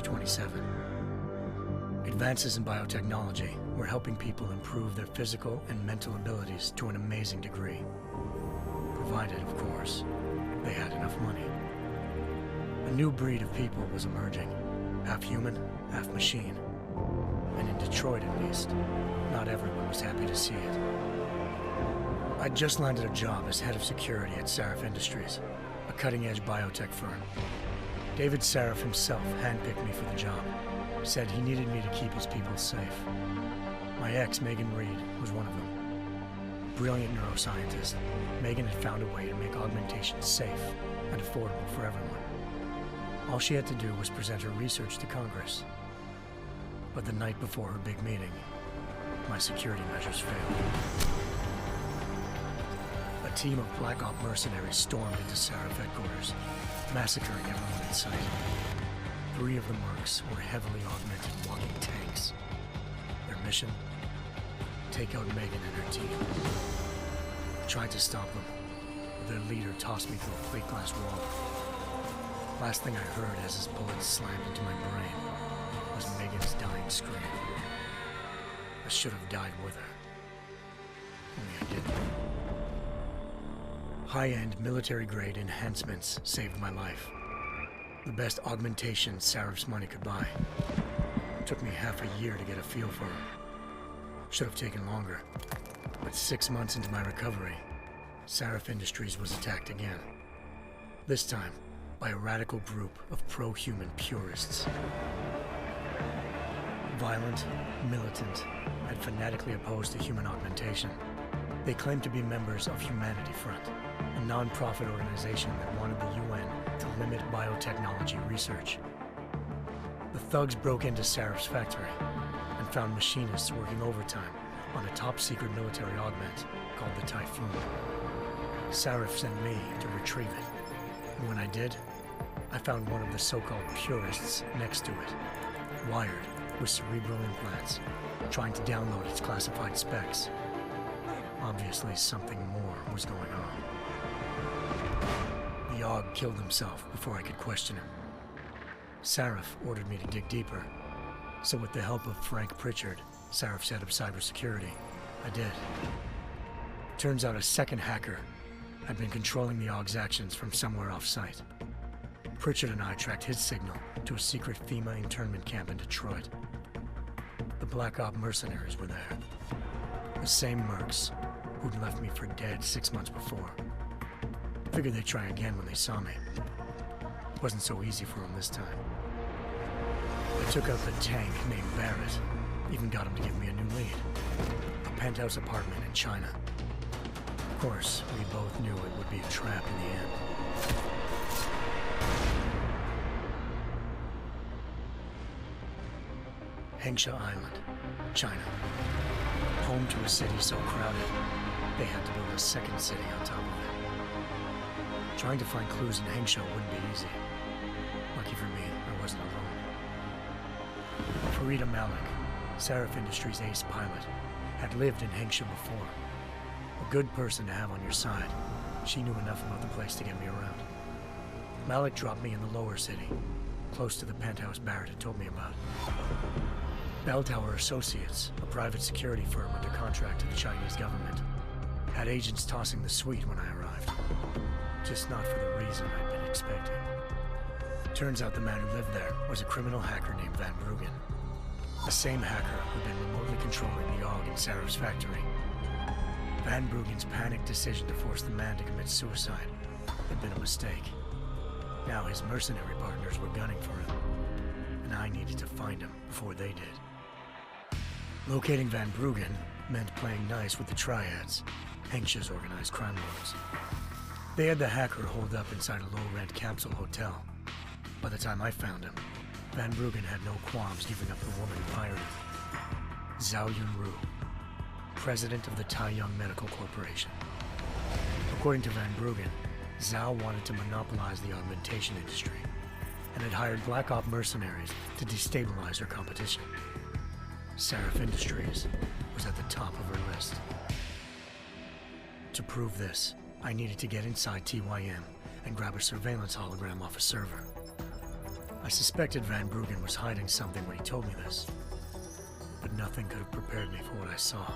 2027. Advances in biotechnology were helping people improve their physical and mental abilities to an amazing degree. Provided, of course, they had enough money. A new breed of people was emerging, half human, half machine. And in Detroit, at least, not everyone was happy to see it. I'd just landed a job as head of security at Sarif Industries, a cutting-edge biotech firm. David Sarif himself handpicked me for the job, said he needed me to keep his people safe. My ex, Megan Reed, was one of them. Brilliant neuroscientist, Megan had found a way to make augmentation safe and affordable for everyone. All she had to do was present her research to Congress. But the night before her big meeting, my security measures failed. A team of Black Op mercenaries stormed into Sarif headquarters, massacring everyone in sight. 3 of the mercs were heavily augmented walking tanks. Their mission? Take out Megan and her team. I tried to stop them, but their leader tossed me through a plate glass wall. Last thing I heard as his bullets slammed into my brain was Megan's dying scream. I should have died with her. Only I didn't. High-end military-grade enhancements saved my life. The best augmentation Sarif's money could buy. It took me half a year to get a feel for her. Should have taken longer. But 6 months into my recovery, Sarif Industries was attacked again. This time, by a radical group of pro-human purists. Violent, militant, and fanatically opposed to human augmentation. They claimed to be members of Humanity Front, a non-profit organization that wanted the UN to limit biotechnology research. The thugs broke into Sarif's factory and found machinists working overtime on a top-secret military augment called the Typhoon. Sarif sent me to retrieve it, and when I did, I found one of the so-called purists next to it, wired with cerebral implants, trying to download its classified specs. Obviously, something more was going on. The Aug killed himself before I could question him. Sarif ordered me to dig deeper, so with the help of Frank Pritchard, Sarif's head of cybersecurity, I did. Turns out a second hacker had been controlling the Aug's actions from somewhere off-site. Pritchard and I tracked his signal to a secret FEMA internment camp in Detroit. The Black Op mercenaries were there. The same mercs who'd left me for dead 6 months before. Figured they'd try again when they saw me. Wasn't so easy for them this time. I took out the tank named Barrett, even got him to give me a new lead. A penthouse apartment in China. Of course, we both knew it would be a trap in the end. Hengsha Island, China. Home to a city so crowded, they had to build a second city on top of it. Trying to find clues in Hengsha wouldn't be easy. Lucky for me, I wasn't alone. Farida Malik, Sarif Industries' ace pilot, had lived in Hengsha before. A good person to have on your side. She knew enough about the place to get me around. Malik dropped me in the lower city, close to the penthouse Barrett had told me about. Bell Tower Associates, a private security firm under contract to the Chinese government, had agents tossing the suite when I arrived. Just not for the reason I'd been expecting. Turns out the man who lived there was a criminal hacker named Van Bruggen. The same hacker who'd been remotely controlling the Aug in Sarif's factory. Van Bruggen's panicked decision to force the man to commit suicide had been a mistake. Now his mercenary partners were gunning for him, and I needed to find him before they did. Locating Van Bruggen meant playing nice with the Triads, Hengsha's organized crime lords. They had the hacker holed up inside a low-rent capsule hotel. By the time I found him, Van Bruggen had no qualms giving up the woman who hired him. Zhao Yunru, president of the Taiyang Medical Corporation. According to Van Bruggen, Zhao wanted to monopolize the augmentation industry and had hired Black Op mercenaries to destabilize her competition. Sarif Industries was at the top of her list. To prove this, I needed to get inside TYM and grab a surveillance hologram off a server. I suspected Van Bruggen was hiding something when he told me this, but nothing could have prepared me for what I saw.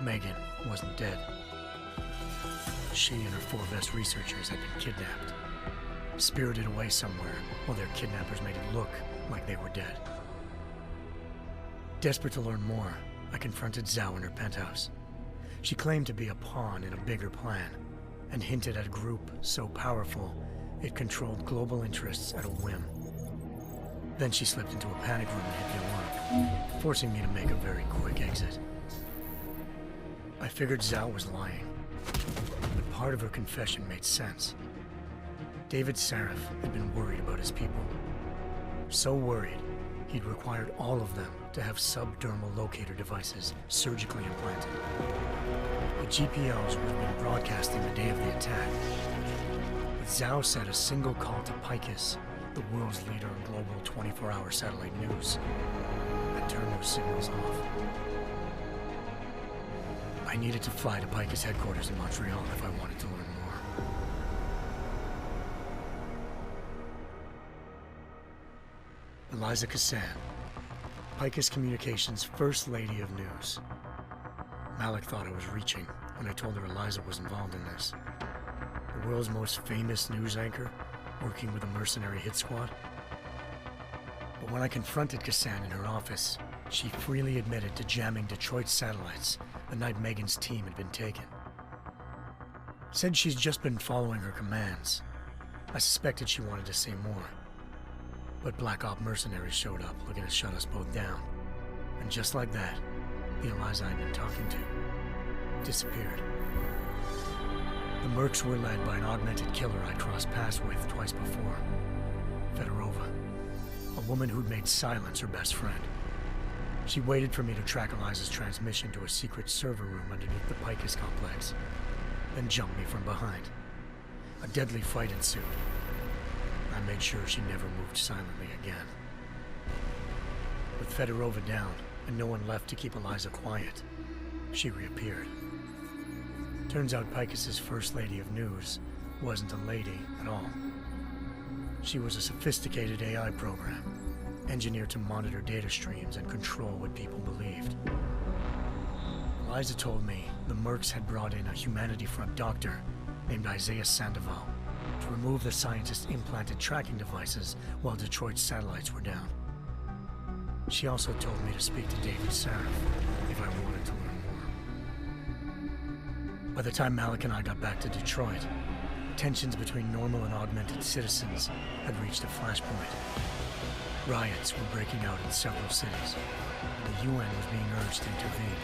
Megan wasn't dead. She and her 4 best researchers had been kidnapped, spirited away somewhere while their kidnappers made it look like they were dead. Desperate to learn more, I confronted Zhao in her penthouse. She claimed to be a pawn in a bigger plan, and hinted at a group so powerful it controlled global interests at a whim. Then she slipped into a panic room and hit the alarm, forcing me to make a very quick exit. I figured Zhao was lying, but part of her confession made sense. David Sarif had been worried about his people. So worried, he'd required all of them to have subdermal locator devices surgically implanted. The GPLs would have been broadcasting the day of the attack. But Zhao said a single call to Picus, the world's leader in global 24-hour satellite news, had turned those signals off. I needed to fly to Picus headquarters in Montreal if I wanted to learn more. Eliza Cassan, Picus Communications' First Lady of News. Malik thought I was reaching when I told her Eliza was involved in this. The world's most famous news anchor, working with a mercenary hit squad. But when I confronted Cassan in her office, she freely admitted to jamming Detroit's satellites the night Megan's team had been taken. Said she's just been following her commands. I suspected she wanted to say more. But Black Op mercenaries showed up looking to shut us both down. And just like that, the Eliza I'd been talking to disappeared. The Mercs were led by an augmented killer I'd crossed paths with twice before, Fedorova, a woman who'd made silence her best friend. She waited for me to track Eliza's transmission to a secret server room underneath the Picus complex, then jumped me from behind. A deadly fight ensued. I made sure she never moved silently again. With Fedorova down and no one left to keep Eliza quiet, she reappeared. Turns out Picus's First Lady of News wasn't a lady at all. She was a sophisticated AI program, engineered to monitor data streams and control what people believed. Eliza told me the Mercs had brought in a Humanity Front doctor named Isaiah Sandoval to remove the scientist's implanted tracking devices while Detroit's satellites were down. She also told me to speak to David Sarif if I wanted to learn more. By the time Malik and I got back to Detroit, tensions between normal and augmented citizens had reached a flashpoint. Riots were breaking out in several cities, and the UN was being urged to intervene.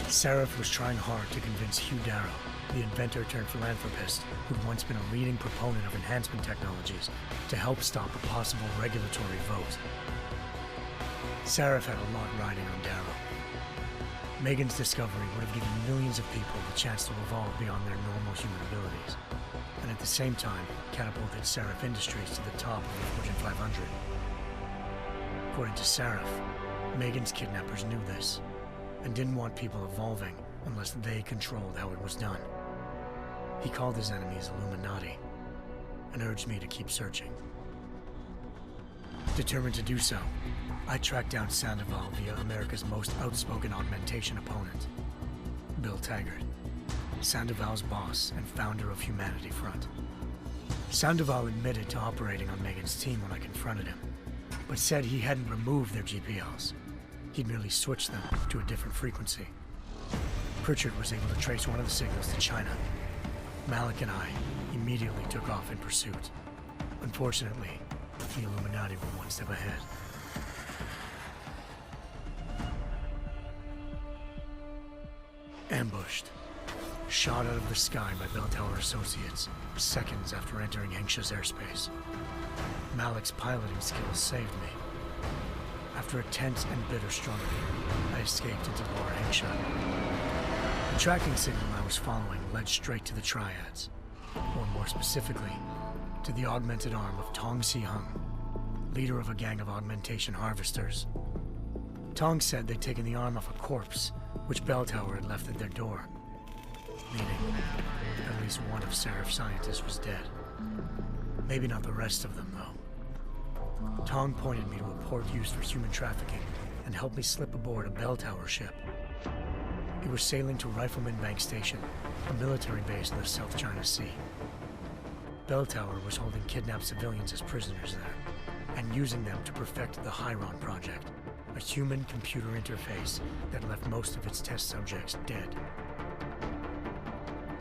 Sarif was trying hard to convince Hugh Darrow, the inventor-turned-philanthropist who'd once been a leading proponent of enhancement technologies, to help stop a possible regulatory vote. Sarif had a lot riding on Darrow. Megan's discovery would have given millions of people the chance to evolve beyond their normal human abilities, and at the same time catapulted Sarif Industries to the top of the Fortune 500. According to Sarif, Megan's kidnappers knew this, and didn't want people evolving unless they controlled how it was done. He called his enemies Illuminati, and urged me to keep searching. Determined to do so, I tracked down Sandoval via America's most outspoken augmentation opponent, Bill Taggart, Sandoval's boss and founder of Humanity Front. Sandoval admitted to operating on Megan's team when I confronted him, but said he hadn't removed their GPLs. He'd merely switched them to a different frequency. Pritchard was able to trace one of the signals to China. Malik and I immediately took off in pursuit. Unfortunately, the Illuminati were one step ahead. Ambushed. Shot out of the sky by Bell Tower Associates, seconds after entering Hengsha's airspace. Malik's piloting skills saved me. After a tense and bitter struggle, I escaped into Lower Hengsha. The tracking signal I was following led straight to the Triads, or more specifically, to the augmented arm of Tong Si-hung, leader of a gang of augmentation harvesters. Tong said they'd taken the arm off a corpse, which Bell Tower had left at their door, meaning at least one of Sarif's scientists was dead. Maybe not the rest of them, though. Tong pointed me to a port used for human trafficking and helped me slip aboard a bell tower ship. It was sailing to Rifleman Bank Station, a military base in the South China Sea. Bell Tower was holding kidnapped civilians as prisoners there, and using them to perfect the Chiron Project, a human-computer interface that left most of its test subjects dead.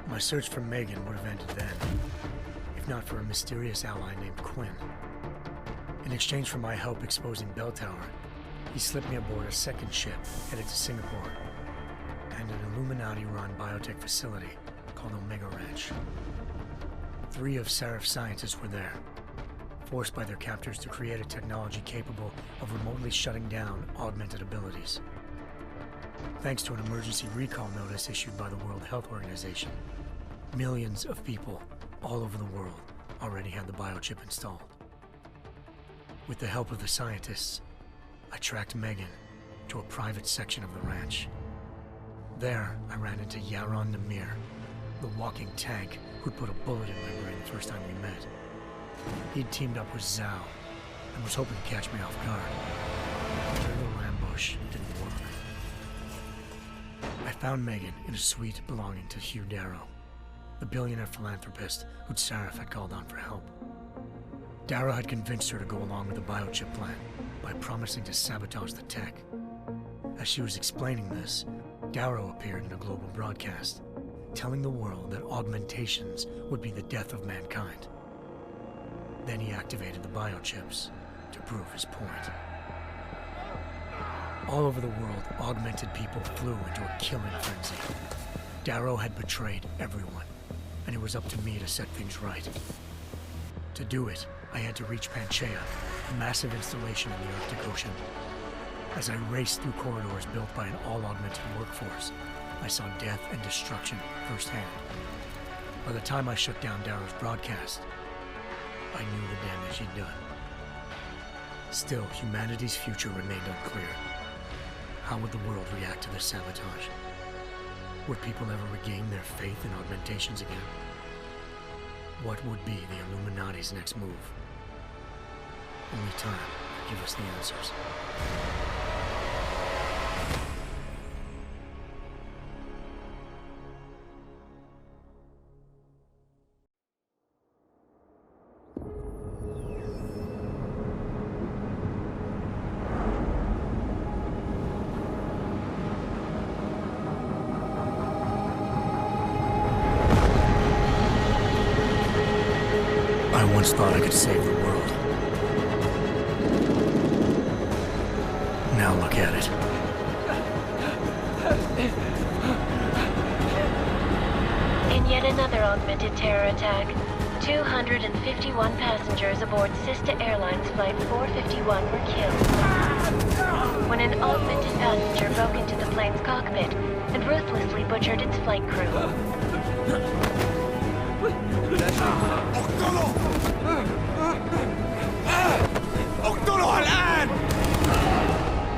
My search for Megan would have ended then, if not for a mysterious ally named Quinn. In exchange for my help exposing Bell Tower, he slipped me aboard a second ship headed to Singapore and an Illuminati-run biotech facility called Omega Ranch. 3 of Serif's scientists were there, forced by their captors to create a technology capable of remotely shutting down augmented abilities. Thanks to an emergency recall notice issued by the World Health Organization, millions of people all over the world already had the biochip installed. With the help of the scientists, I tracked Megan to a private section of the ranch. There, I ran into Yaron Namir, the walking tank who'd put a bullet in my brain the first time we met. He'd teamed up with Zhao and was hoping to catch me off guard. Their little ambush didn't work. I found Megan in a suite belonging to Hugh Darrow, the billionaire philanthropist who'd Sarif had called on for help. Darrow had convinced her to go along with the biochip plan by promising to sabotage the tech. As she was explaining this, Darrow appeared in a global broadcast, telling the world that augmentations would be the death of mankind. Then he activated the biochips to prove his point. All over the world, augmented people flew into a killing frenzy. Darrow had betrayed everyone, and it was up to me to set things right. To do it, I had to reach Panchaea, a massive installation in the Arctic Ocean. As I raced through corridors built by an all-augmented workforce, I saw death and destruction firsthand. By the time I shut down Darrow's broadcast, I knew the damage he'd done. Still, humanity's future remained unclear. How would the world react to this sabotage? Would people ever regain their faith in augmentations again? What would be the Illuminati's next move? Only time will give us the answers. I once thought I could save the world. Now look at it. In yet another augmented terror attack, 251 passengers aboard Sister Airlines Flight 451 were killed when an augmented passenger broke into the plane's cockpit and ruthlessly butchered its flight crew.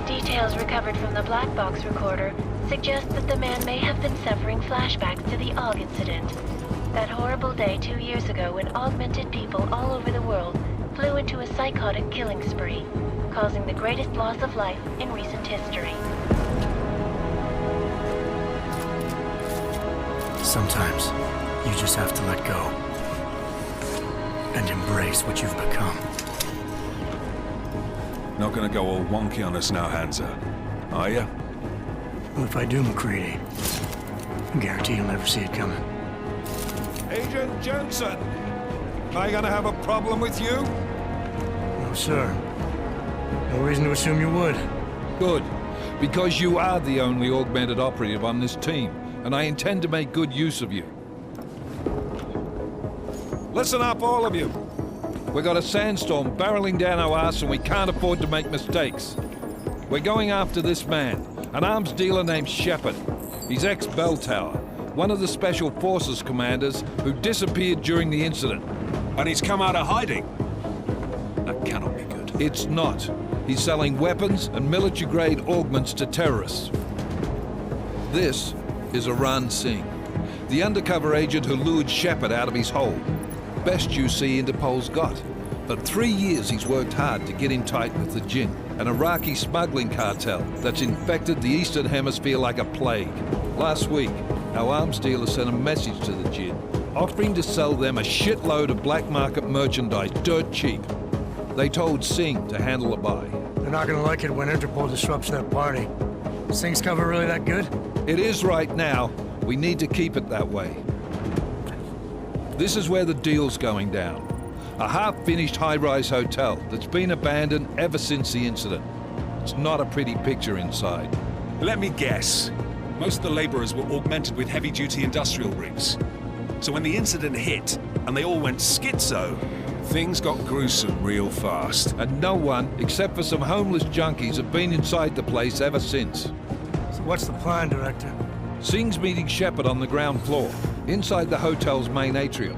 Details recovered from the black box recorder suggest that the man may have been suffering flashbacks to the AUG incident. That horrible day 2 years ago when augmented people all over the world flew into a psychotic killing spree, causing the greatest loss of life in recent history. Sometimes, you just have to let go and embrace what you've become. Not gonna go all wonky on us now, Hansa, are ya? Well, if I do, McCready, I guarantee you'll never see it coming. Agent Jensen! Am I gonna have a problem with you? No, sir. No reason to assume you would. Good, because you are the only augmented operative on this team, and I intend to make good use of you. Listen up, all of you. We got a sandstorm barreling down our arse and we can't afford to make mistakes. We're going after this man, an arms dealer named Shepard. He's ex-Bell Tower, one of the Special Forces commanders who disappeared during the incident. And he's come out of hiding. That cannot be good. It's not. He's selling weapons and military-grade augments to terrorists. This is Aran Singh, the undercover agent who lured Shepard out of his hole. best UC Interpol's got. For 3 years he's worked hard to get in tight with the Jinn, an Iraqi smuggling cartel that's infected the Eastern Hemisphere like a plague. Last week, our arms dealer sent a message to the Jinn, offering to sell them a shitload of black market merchandise dirt cheap. They told Singh to handle the buy. They're not gonna like it when Interpol disrupts that party. Sing's cover really that good? It is right now. We need to keep it that way. This is where the deal's going down. A half-finished high-rise hotel that's been abandoned ever since the incident. It's not a pretty picture inside. Let me guess. Most of the laborers were augmented with heavy-duty industrial rigs. So when the incident hit, and they all went schizo, things got gruesome real fast. And no one, except for some homeless junkies, have been inside the place ever since. So what's the plan, Director? Singh's meeting Shepard on the ground floor, inside the hotel's main atrium.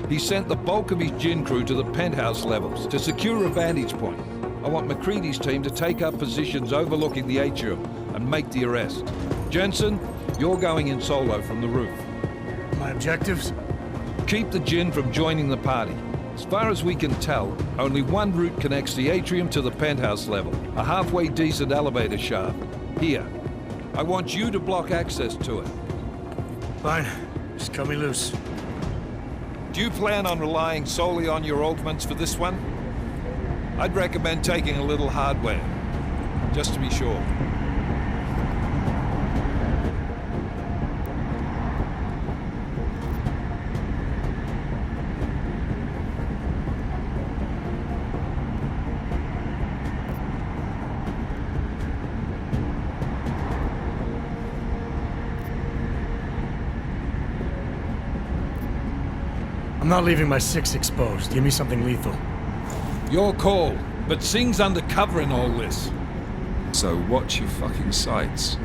He sent the bulk of his Jinn crew to the penthouse levels to secure a vantage point. I want McCready's team to take up positions overlooking the atrium and make the arrest. Jensen, you're going in solo from the roof. My objectives? Keep the Jinn from joining the party. As far as we can tell, only one route connects the atrium to the penthouse level, a halfway decent elevator shaft. Here. I want you to block access to it. Fine. Just cut me loose. Do you plan on relying solely on your augments for this one? I'd recommend taking a little hardware, just to be sure. I'm not leaving my 6 exposed. Give me something lethal. Your call, but Singh's undercover in all this. So watch your fucking sights.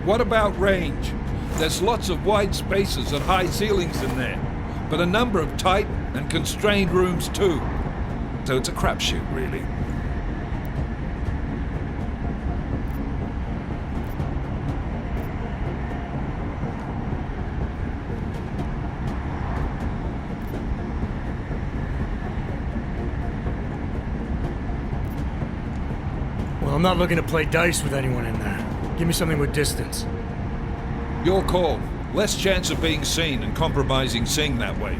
What about range? There's lots of wide spaces and high ceilings in there, but a number of tight and constrained rooms too. So it's a crapshoot, really. Well, I'm not looking to play dice with anyone in there. Give me something with distance. Your call. Less chance of being seen and compromising Singh that way.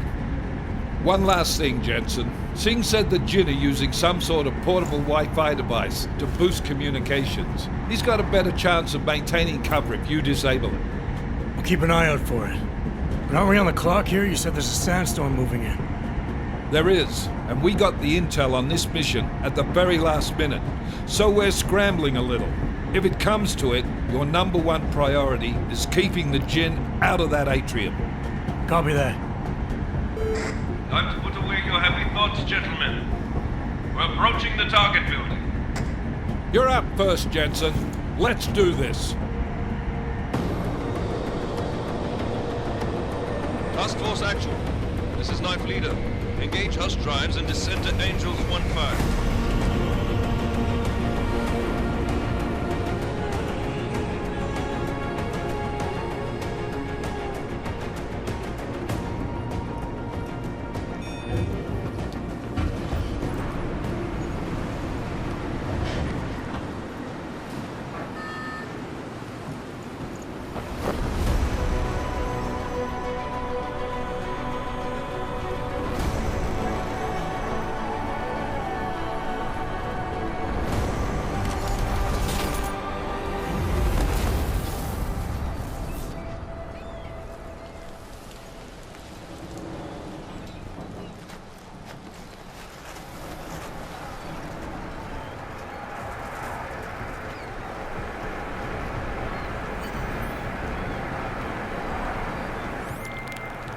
One last thing, Jensen. Singh said the Jinn are using some sort of portable Wi-Fi device to boost communications. He's got a better chance of maintaining cover if you disable it. I'll keep an eye out for it. But aren't we on the clock here? You said there's a sandstorm moving in. There is, and we got the intel on this mission at the very last minute, so we're scrambling a little. If it comes to it, your number one priority is keeping the Jinn out of that atrium. Copy that. Time to put away your heavy thoughts, gentlemen. We're approaching the target building. You're up first, Jensen. Let's do this. Task Force Action. This is Knife Leader. Engage Hush drives and descend to Angels 1-5.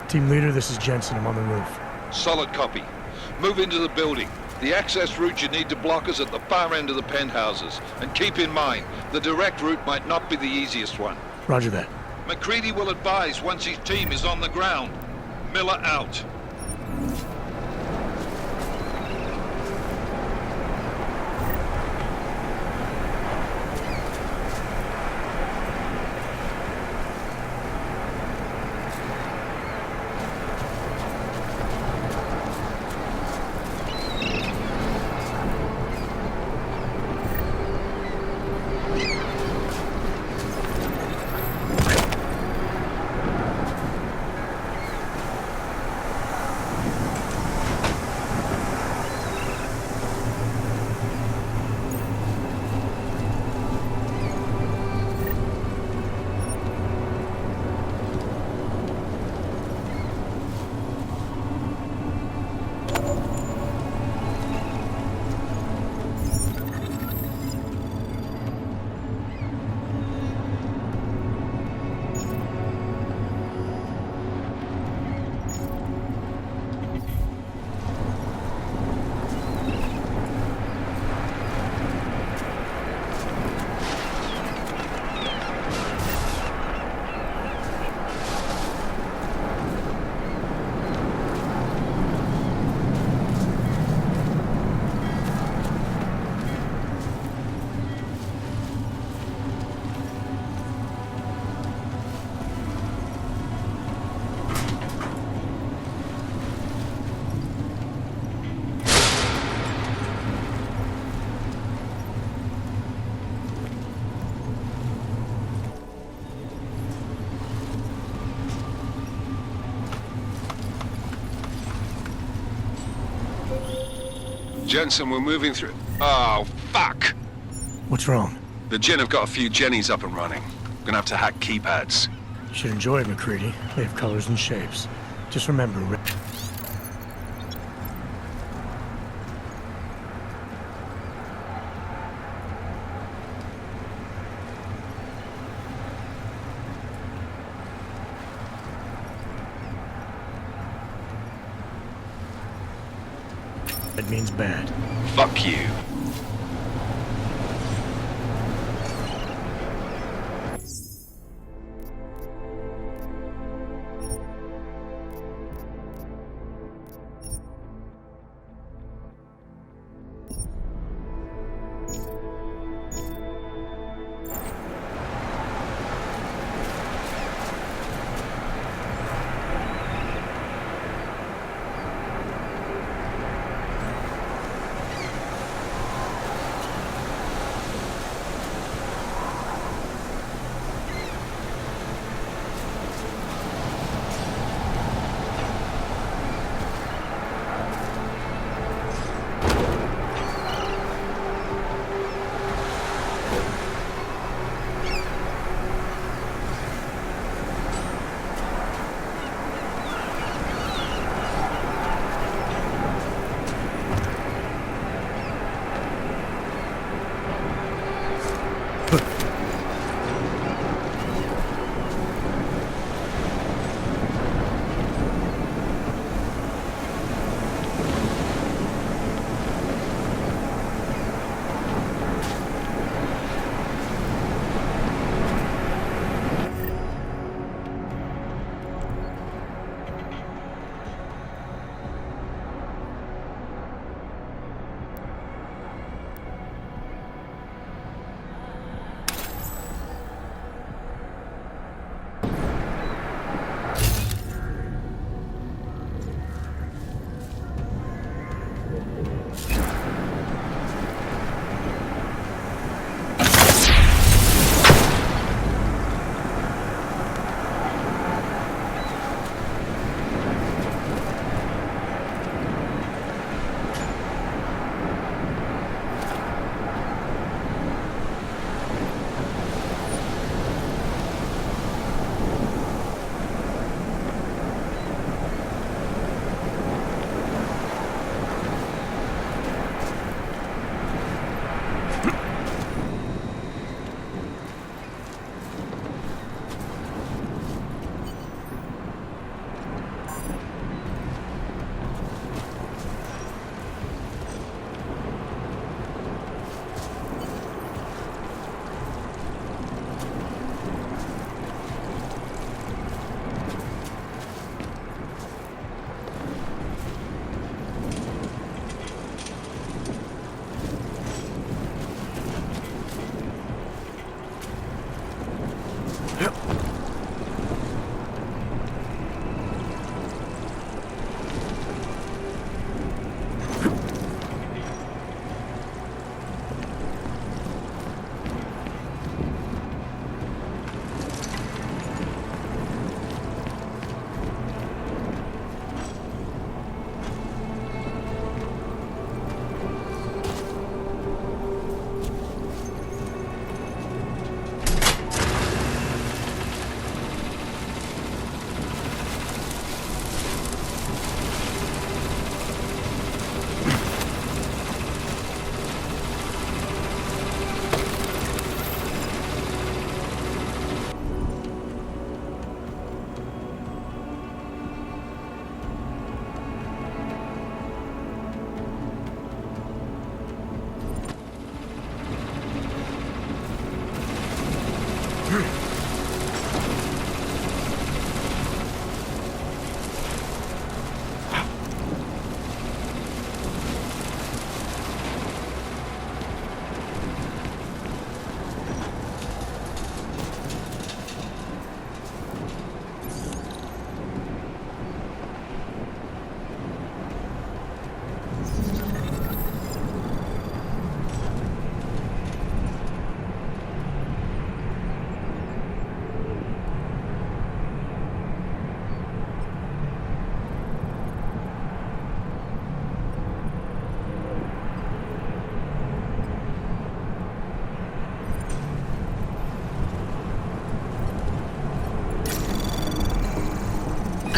Team leader, this is Jensen. I'm on the roof. Solid copy. Move into the building. The access route you need to block is at the far end of the penthouses. And keep in mind, the direct route might not be the easiest one. Roger that. McCready will advise once his team is on the ground. Miller out. Jensen, we're moving through... Oh, fuck! What's wrong? The Jinn have got a few Jennies up and running. We're gonna have to hack keypads. You should enjoy it, McCready. They have colors and shapes. Just remember, it means bad. Fuck you.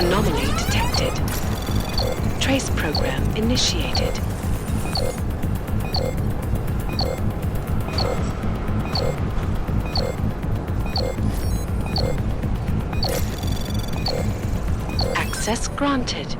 Anomaly detected. Trace program initiated. Access granted.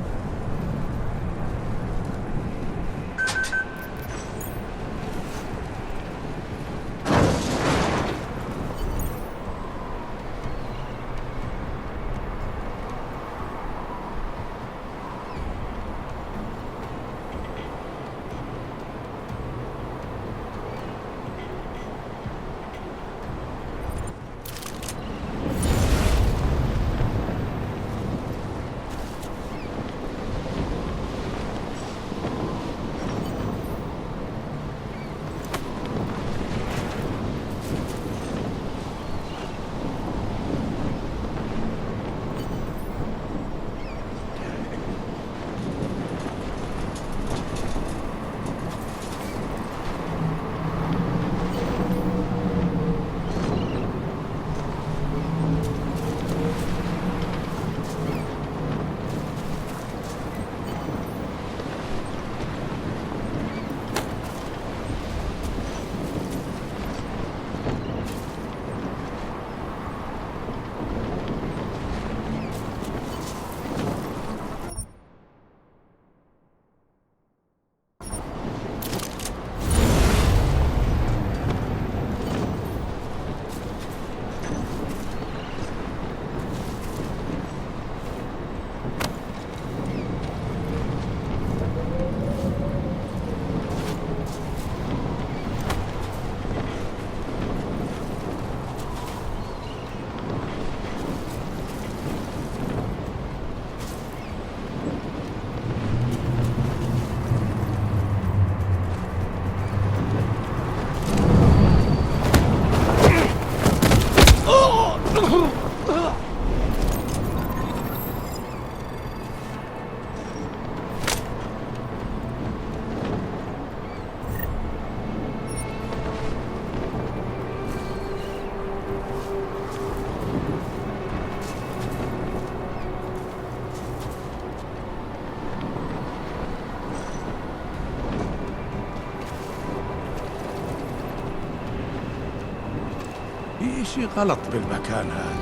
في شيء غلط بالمكان هذا.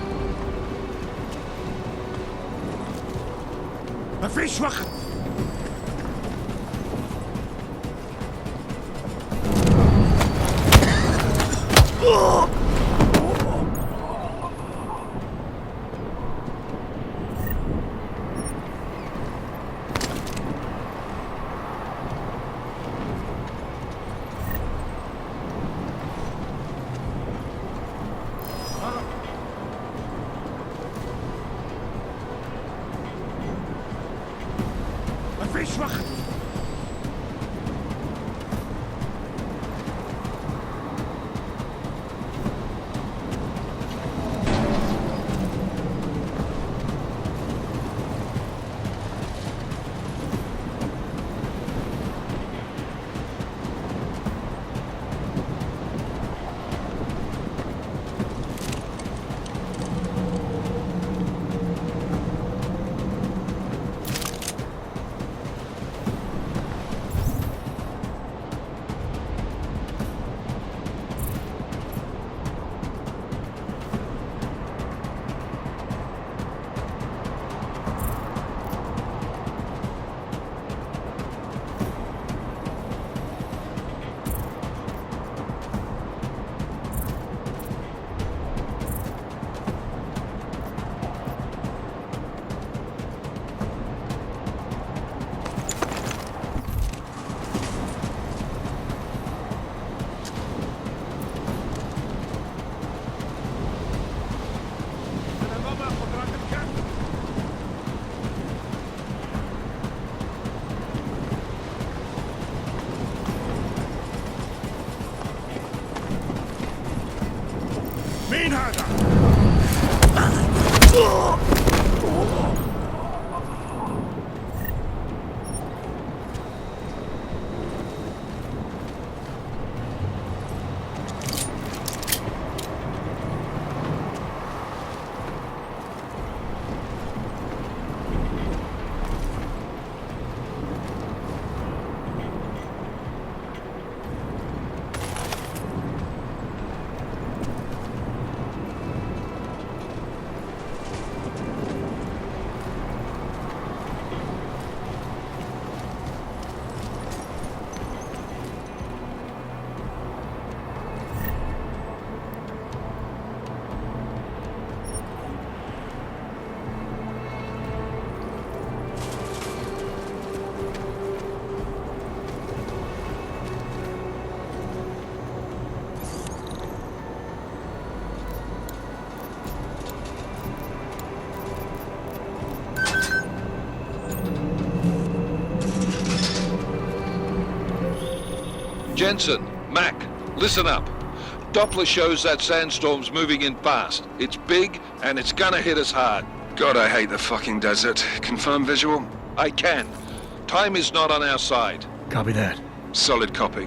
مفيش وقت. مفيش وقت. مين هذا؟ Jensen, Mac, listen up. Doppler shows that sandstorm's moving in fast. It's big, and it's gonna hit us hard. God, I hate the fucking desert. Confirm visual? I can. Time is not on our side. Copy that. Solid copy.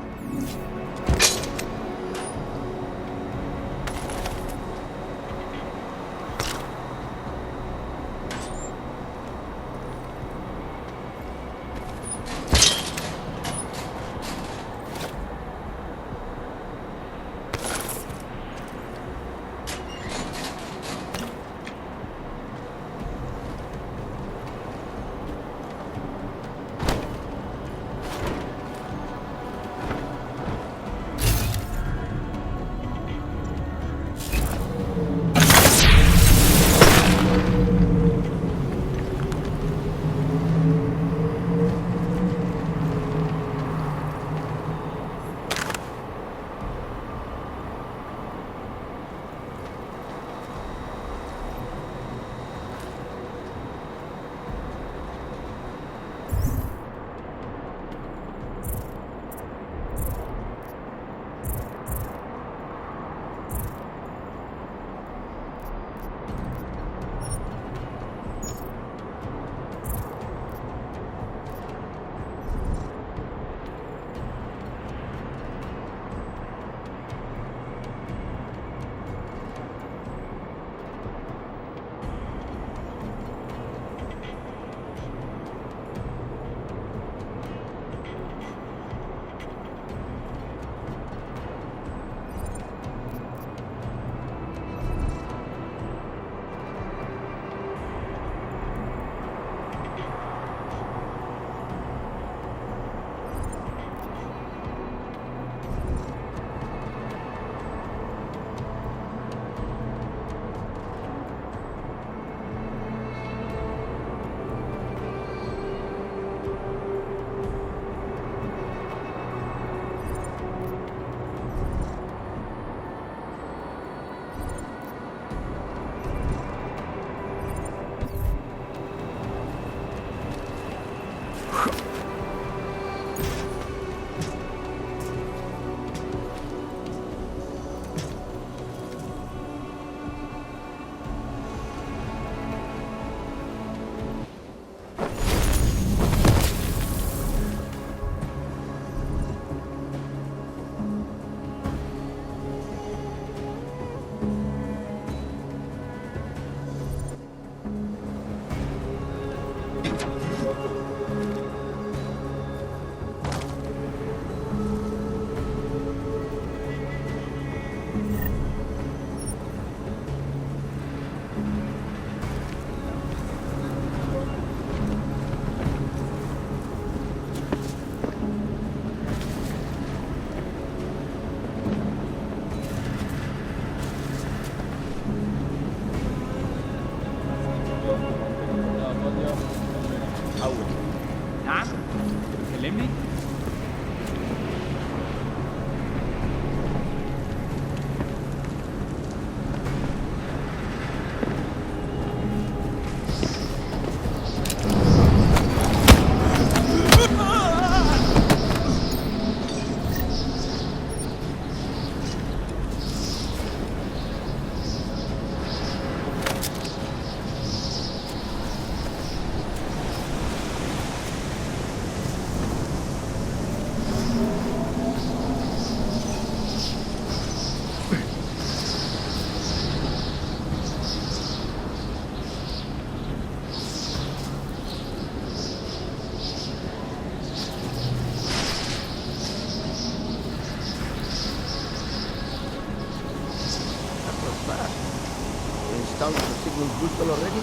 Installed the signal booster already?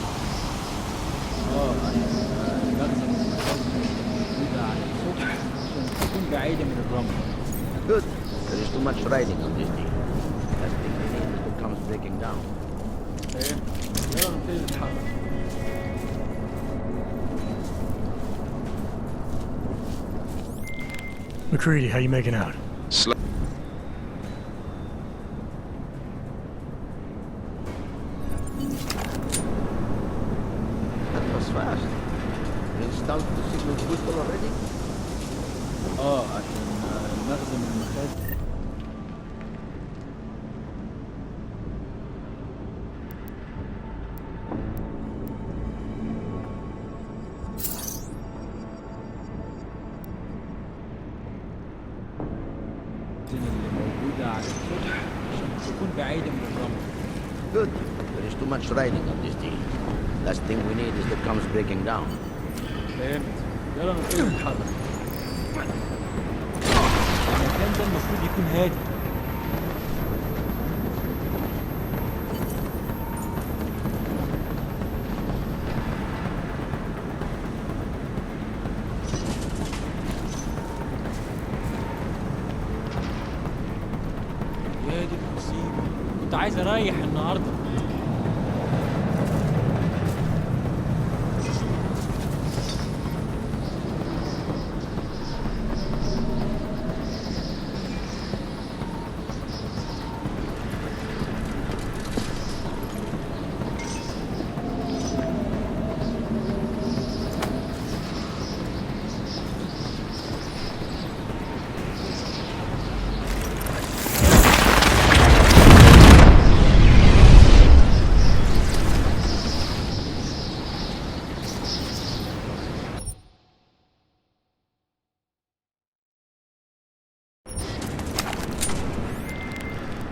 اه لازم موجودة على الصبح عشان تكون بعيدة من الرمل. Good. There is too much riding on this thing. That thing remains it comes breaking down. ايه يلا نبتدي نتحرك. McCready, how you making out? Slow. That was fast. You installed the signal booster already? اه عشان نخدم بعيدة عن السطح عشان تكون بعيدة من الرمل. Good. There is too much riding on this deal. Last thing we need is the comms breaking down. فهمت. يلا نبتدي نتحرك. المكان ده المفروض يكون هادي. يا دي المصيبة، كنت عايز اريح النهارده.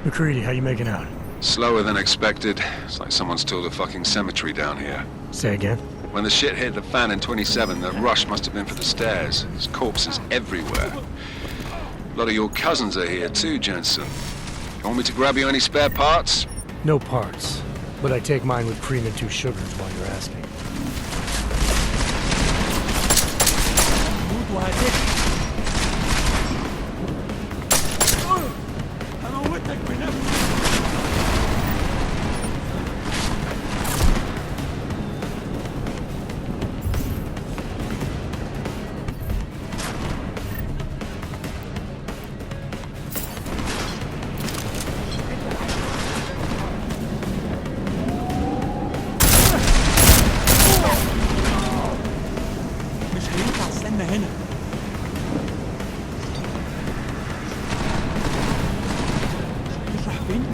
McCready, how you making out? Slower than expected. It's like someone's tilled a fucking cemetery down here. Say again? When the shit hit the fan in 27, the rush must have been for the stairs. There's corpses everywhere. A lot of your cousins are here too, Jensen. You want me to grab you any spare parts? No parts. But I take mine with cream and 2 sugars while you're asking. موت وهتك. هموتك بنفسي. مش هينفع استنى هنا. تروح فين؟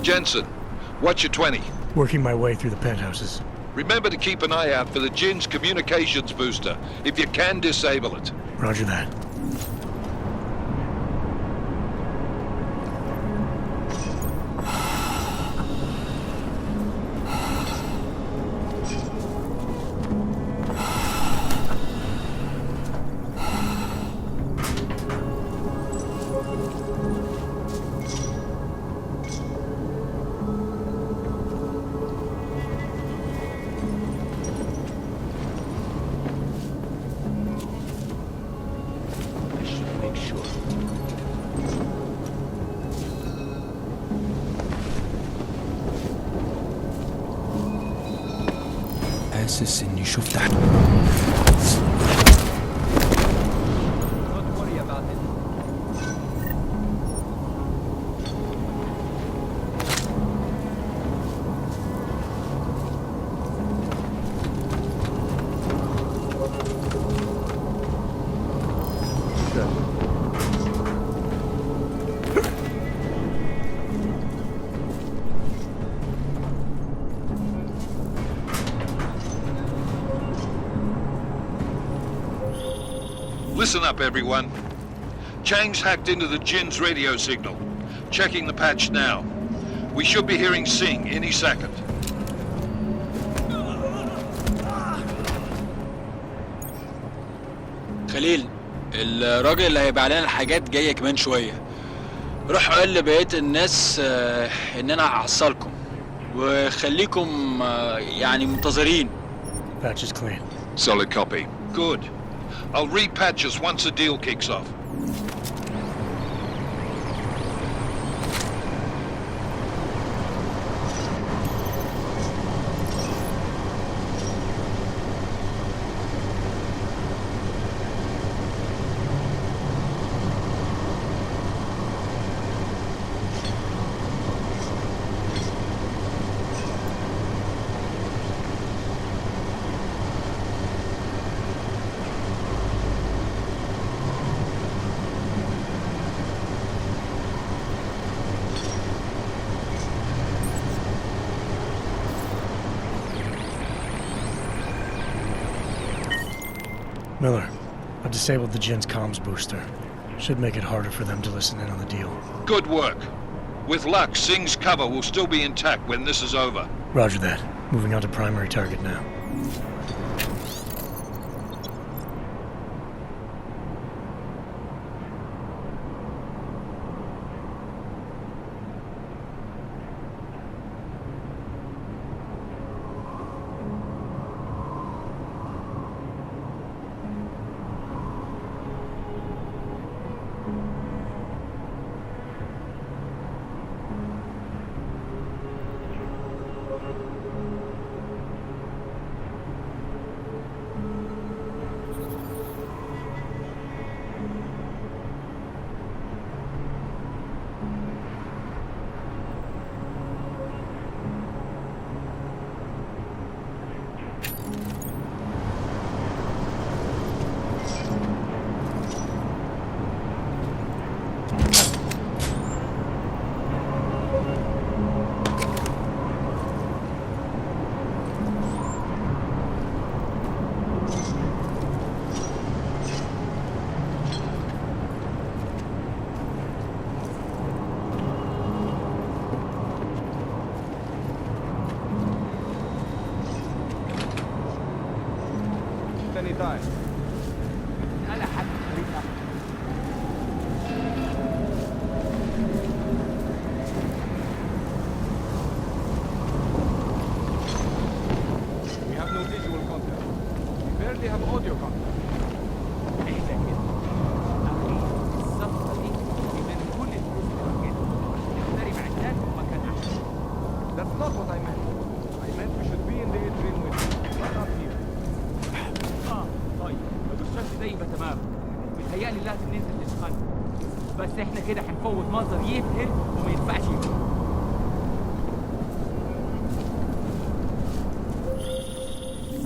Jensen, what's your 20? Working my way through the penthouses. Remember to keep an eye out for the Jin's communications booster. If you can, disable it. Roger that. حاسس اني شفت حاجة. Listen up, everyone. Chang's hacked into the Jinn's radio signal. Checking the patch now. We should be hearing Sing any second. خليل، الراجل اللي هيبيع لنا الحاجات جاي كمان شوية. روح قول لبقية الناس ان انا هحصلكم وخليكم يعني منتظرين. Patch is clean. Solid copy. Good. I'll repatch us once the deal kicks off. Miller, I've disabled the Jinn's comms booster. Should make it harder for them to listen in on the deal. Good work. With luck, Sing's cover will still be intact when this is over. Roger that. Moving on to primary target now.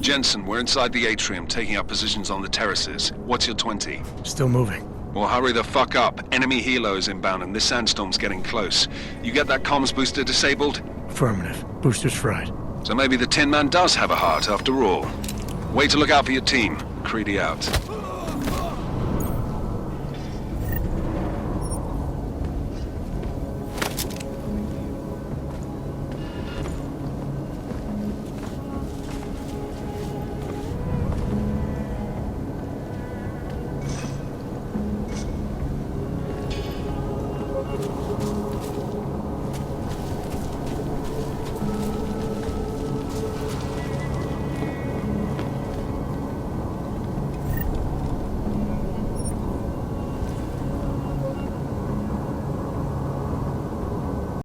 Jensen, we're inside the atrium, taking up positions on the terraces. What's your 20? Still moving. Well, hurry the fuck up. Enemy helos inbound and this sandstorm's getting close. You get that comms booster disabled? Affirmative. Booster's fried. So maybe the Tin Man does have a heart after all. Way to look out for your team. Creedy out.